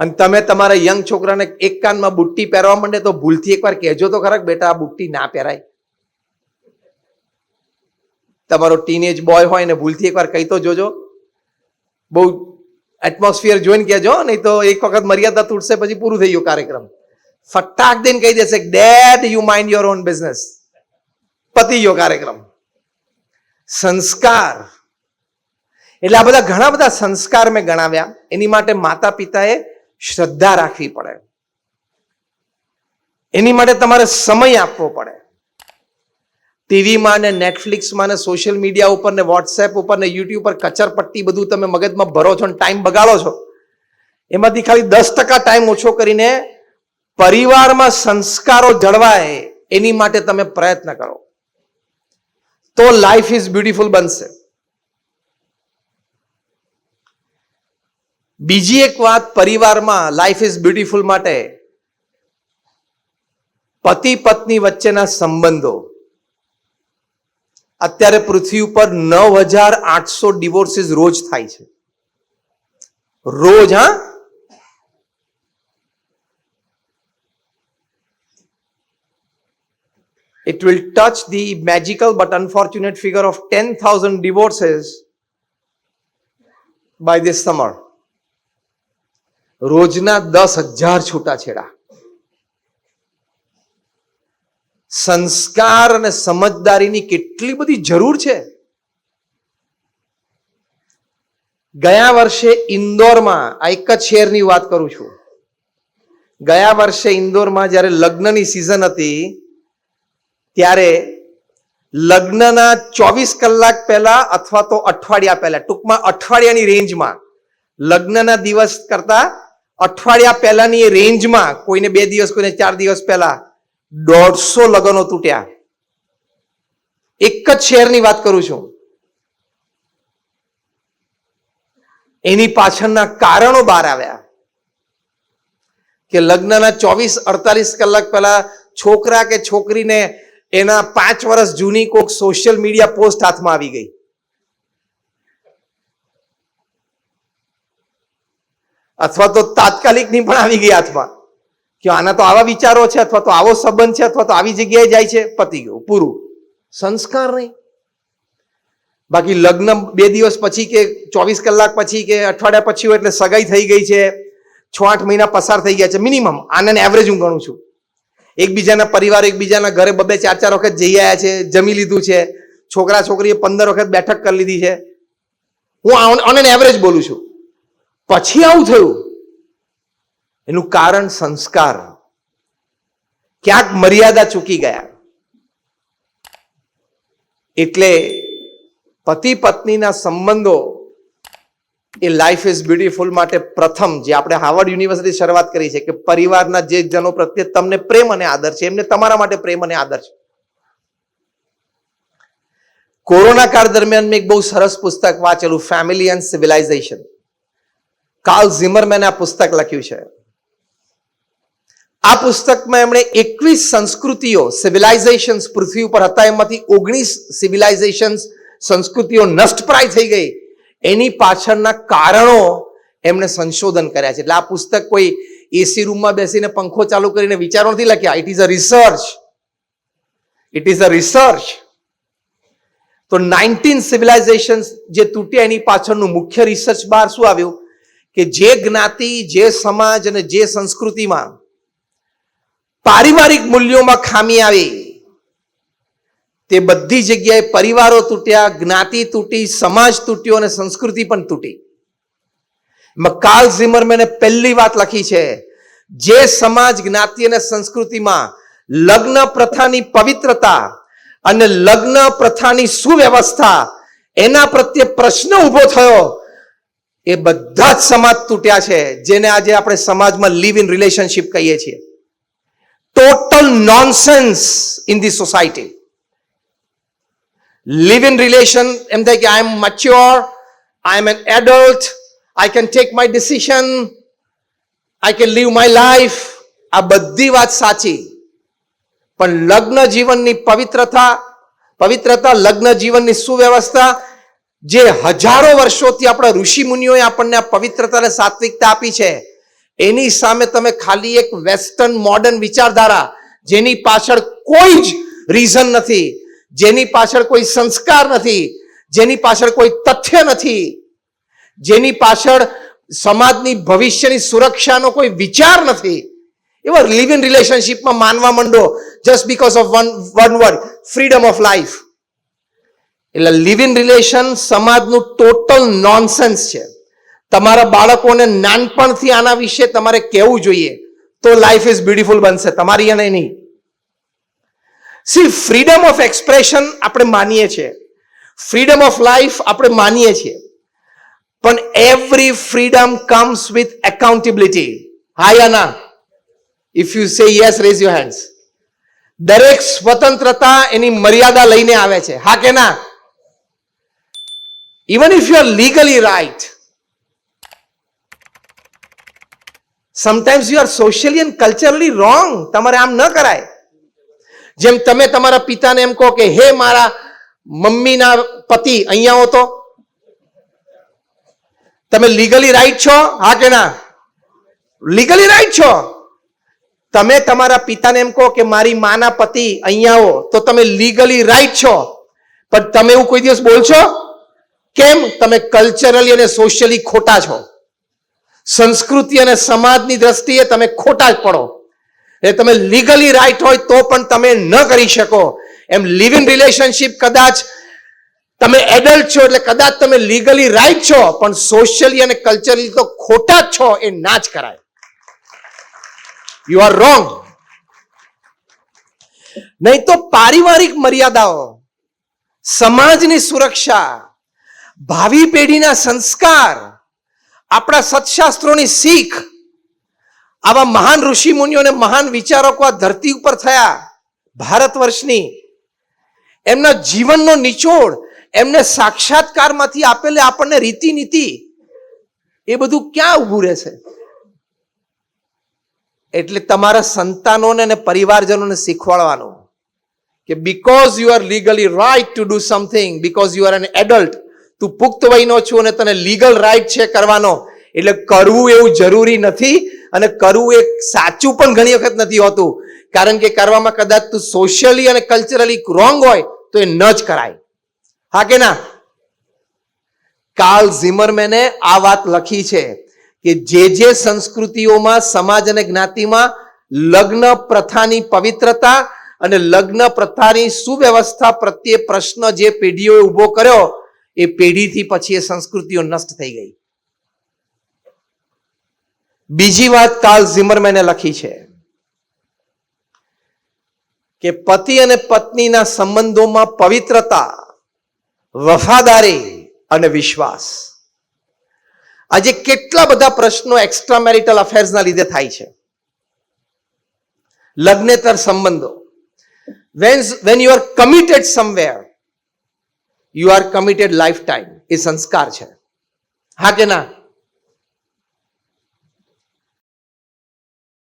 અને તમે તમારા યંગ છોકરાને એક કાનમાં બુટ્ટી પહેરવા માંડે તો ભૂલથી એકવાર કહેજો તો ખરા બેટા આ બુટ્ટી ના પહેરાય. તમારો ટીનેજ બોય હોય ને ભૂલથી એકવાર કહી તો જોજો. બહુ એટમોસ્ફિયર જોઈને કહેજો, નહીં તો એક વખત મર્યાદા તૂટશે પછી પૂરું થઈ ગયું કાર્યક્રમ. ફટાક દઈને કહી દેશે dad you mind your own business, પતી ગયો કાર્યક્રમ. સંસ્કાર એટલે આ બધા ઘણા બધા સંસ્કાર મેં ગણાવ્યા. એની માટે માતા પિતાએ શ્રદ્ધા રાખવી પડે, એની માટે તમારે સમય આપવો પડે. ટીવીમાં ને નેટફ્લિક્સમાં ને સોશિયલ મીડિયા ઉપર ને વોટ્સએપ ઉપર ને યુટ્યુબ પર કચરપટ્ટી બધું તમે મગજમાં ભરો છો ને ટાઈમ બગાડો છો. એમાંથી ખાલી 10% ટાઈમ ઓછો કરીને પરિવારમાં સંસ્કારો જળવાય એની માટે તમે પ્રયત્ન કરો તો લાઈફ ઇઝ બ્યુટીફુલ બનશે. બીજી એક વાત પરિવારમાં લાઈફ ઇઝ બ્યુટીફુલ માટે, પતિ પત્ની વચ્ચેના સંબંધો. અત્યારે પૃથ્વી ઉપર 9,800 ડિવોર્સિસ રોજ થાય છે, રોજ. હા, it will touch the magical but unfortunate figure of 10,000 divorces by this summer. રોજના 10,000 છૂટાછેડા. સંસ્કાર અને સમજદારીની કેટલી બધી જરૂર છે. ગયા વર્ષે ઇન્દોરમાં, આ એક જ શહેરની વાત કરું છું, ગયા વર્ષે ઇન્દોરમાં જ્યારે લગ્નની સિઝન હતી ત્યારે લગ્નના 24 કલાક પહેલા અથવા તો અઠવાડિયા પહેલા, ટૂંકમાં અઠવાડિયાની રેન્જમાં, લગ્નના દિવસ કરતા અઠવાડિયા પહેલાની રેન્જમાં, કોઈને 2 દિવસ કોઈને 4 દિવસ પહેલા 150 લગ્નો તૂટ્યા. એક જ શહેરની વાત કરું છું. એની પાછળના કારણો બહાર આવ્યા કે લગ્નના 24-48 કલાક પહેલા છોકરા કે છોકરીને એના 5 વર્ષ જૂની કોઈક સોશિયલ મીડિયા પોસ્ટ હાથમાં આવી ગઈ. અથવા તો તાત્કાલિકની પણ આવી ગઈ હાથમાં કે આના તો આવા વિચારો છે, અથવા તો આવો સંબંધ છે, અથવા તો આવી જગ્યાએ જાય છે, પતી ગયું, પૂરું. સંસ્કાર નહીં. બાકી લગ્ન 2 દિવસ પછી કે 24 કલાક પછી કે અઠવાડિયા પછી હોય એટલે સગાઈ થઈ ગઈ છે, 6-8 મહિના પસાર થઈ ગયા છે મિનિમમ. આને એવરેજ હું ગણું છું. એકબીજાના પરિવાર એકબીજાના ઘરે 2-4 વખત જઈ આવ્યા છે, જમી લીધું છે, છોકરા છોકરીએ 15 વખત બેઠક કરી લીધી છે. હું ઓન એન એવરેજ બોલું છું. પછી આવું થયું, એનું કારણ સંસ્કાર. ક્યાંક મર્યાદા ચૂકી ગયા. એટલે પતિ પત્નીના સંબંધો એ લાઈફ ઇઝ બ્યુટીફુલ માટે પ્રથમ, જે આપણે હાર્વર્ડ યુનિવર્સિટી શરૂઆત કરી છે કે પરિવારના જે જનો પ્રત્યે તમને પ્રેમ અને આદર છે એમને તમારા માટે પ્રેમ અને આદર છે. કોરોના કાળ દરમિયાન મેં એક બહુ સરસ પુસ્તક વાંચેલું, ફેમિલી એન્ડ સિવિલાઇઝેશન. કાર્લ ઝિમરમેને આ પુસ્તક લખ્યું છે. આ પુસ્તકમાં એમણે 21 સંસ્કૃતિઓ, સિવિલાઇઝેશન્સ પૃથ્વી ઉપર હતા, એમાંથી 19 સિવિલાઇઝેશન્સ, સંસ્કૃતિઓ નષ્ટપ્રાય થઈ ગઈ. એની પાછળના કારણો એમણે સંશોધન કર્યા છે. એટલે આ પુસ્તક કોઈ એસી રૂમમાં બેસીને પંખો ચાલુ કરીને વિચારો નથી લખ્યા. It is a research. It is a research. તો 19 સિવિલાઇઝેશન્સ જે તૂટ્યા એની પાછળનું મુખ્ય રિસર્ચ બહાર શું આવ્યું કે જે જ્ઞાતિ, જે સમાજ અને જે સંસ્કૃતિમાં પારિવારિક મૂલ્યોમાં ખામી આવી તે બધી જગ્યાએ પરિવારો તૂટ્યા, જ્ઞાતિ તૂટી, સમાજ તૂટ્યો અને સંસ્કૃતિ પણ તૂટી. કાર્લ ઝિમરમેને પહેલી વાત લખી છે, જે સમાજ, જ્ઞાતિ અને સંસ્કૃતિમાં લગ્ન પ્રથાની પવિત્રતા અને લગ્ન પ્રથાની સુવ્યવસ્થા એના પ્રત્યે પ્રશ્ન ઉભો થયો, એ બધા જ સમાજ તૂટ્યા છે, જેને આજે આપણે સમાજમાં લિવ ઇન રિલેશનશિપ કહીએ છીએ. Total nonsense in the society. Live in relation એમ થાય કે I am mature, I am an adult, I can take my decision, I can live my life. આ બધી વાત સાચી, પણ લગ્ન જીવનની પવિત્રતા, લગ્ન જીવનની સુવ્યવસ્થા, જે હજારો વર્ષોથી આપણા ઋષિ મુનિઓએ આપણને આ પવિત્રતા અને સાત્વિકતા આપી છે, એની સામે તમે ખાલી એક વેસ્ટર્ન મોડર્ન વિચારધારા, જેની પાછળ કોઈ જ રીઝન નથી, જેની પાછળ કોઈ સંસ્કાર નથી, જેની પાછળ કોઈ તથ્ય નથી, જેની પાછળ સમાજની ભવિષ્યની સુરક્ષાનો કોઈ વિચાર નથી, એવા લિવ ઇન રિલેશનશીપમાં માનવા માંડો just because of one word, freedom of life. એટલે લિવ ઇન રિલેશન સમાજનું ટોટલ નોનસેન્સ છે. તમારા બાળકોને નાનપણથી આના વિશે તમારે કહેવું જોઈએ, તો લાઈફ ઇઝ બ્યુટીફુલ બનશે, તમારી અને નહીં. સી, ફ્રીડમ ઓફ એક્સપ્રેશન આપણે માનીએ છીએ, ફ્રીડમ ઓફ લાઈફ આપણે માનીએ છીએ, પણ every freedom comes with accountability. હા યા ના? If you say yes, rays your hands. દરેક સ્વતંત્રતા એની મર્યાદા લઈને આવે છે. હા કે ના? Even if you are legally right, sometimes you are socially and culturally wrong. તમારે આમ ન કરાય. જેમ તમે તમારા પિતાને એમ કહો કે હે મારા મમ્મીના પતિ અહીંયા હો, તો તમે લીગલી રાઈટ છો? હા કે ના? લીગલી રાઈટ છો. તમે તમારા પિતાને એમ કહો કે મારી માના પતિ અહીંયા હો, તો તમે લીગલી રાઈટ છો. પણ તમે એવું કોઈ દિવસ બોલશો? કેમ? તમે કલ્ચરલી અને સોશિયલી ખોટા છો. સંસ્કૃતિ અને સમાજની દ્રષ્ટિએ તમે ખોટા જ પડો. એ તમે લીગલી રાઈટ હોય તો પણ તમે ન કરી શકો. એમ લિવ ઇન રિલેશનશીપ કદાચ તમે એડલ્ટ છો એટલે કદાચ તમે લીગલી રાઈટ છો, પણ સોશિયલી અને કલ્ચરલી તો ખોટા જ છો. એ ના જ કરાય. You are wrong. નહીં તો પારિવારિક મર્યાદાઓ, સમાજની સુરક્ષા, ભાવિ પેઢીના સંસ્કાર, આપણા સત્શાસ્ત્રોની શીખ, આવા મહાન ઋષિ મુનિઓ અને મહાન વિચારકો આ ધરતી ઉપર થયા ભારત વર્ષની, એમના જીવનનો નિચોડ, એમને સાક્ષાત્કારમાંથી આપેલે આપણને રીતિ નીતિ, એ બધું ક્યાં ઊભું રહેશે? એટલે તમારા સંતાનોને અને પરિવારજનોને શીખવાડવાનું કે because you are legally right to do something, because you are an adult, તું પુખ્ત વયનો છું અને તને લીગલ રાઈટ છે કરવાનો, એટલે કરવું એવું જરૂરી નથી. અને કરવું એ સાચું પણ ઘણી વખત નથી હોતું, કારણ કે કરવામાં કદાચ તું સોશિયલી અને કલ્ચરલી રોંગ હોય તો એ ન જ કરાય. હા કે ના? કાર્લ ઝિમરમેને આ વાત લખી છે કે જે સંસ્કૃતિઓમાં, સમાજ અને જ્ઞાતિમાં લગ્ન પ્રથાની પવિત્રતા અને લગ્ન પ્રથાની સુવ્યવસ્થા પ્રત્યે પ્રશ્ન જે પેઢીઓએ ઉભો કર્યો, એ પેઢીથી પછી એ સંસ્કૃતિઓ નષ્ટ થઈ ગઈ. બીજી વાત કાર્લ ઝિમરમેને લખી છે કે પતિ અને પત્નીના સંબંધોમાં પવિત્રતા, વફાદારી અને વિશ્વાસ. આજે કેટલા બધા પ્રશ્નો એક્સ્ટ્રા મેરિટલ અફેર્સના લીધે થાય છે. લગ્નેતર સંબંધો. when you are committed somewhere, you are committed lifetime. એ સંસ્કાર છે. હા કે ના?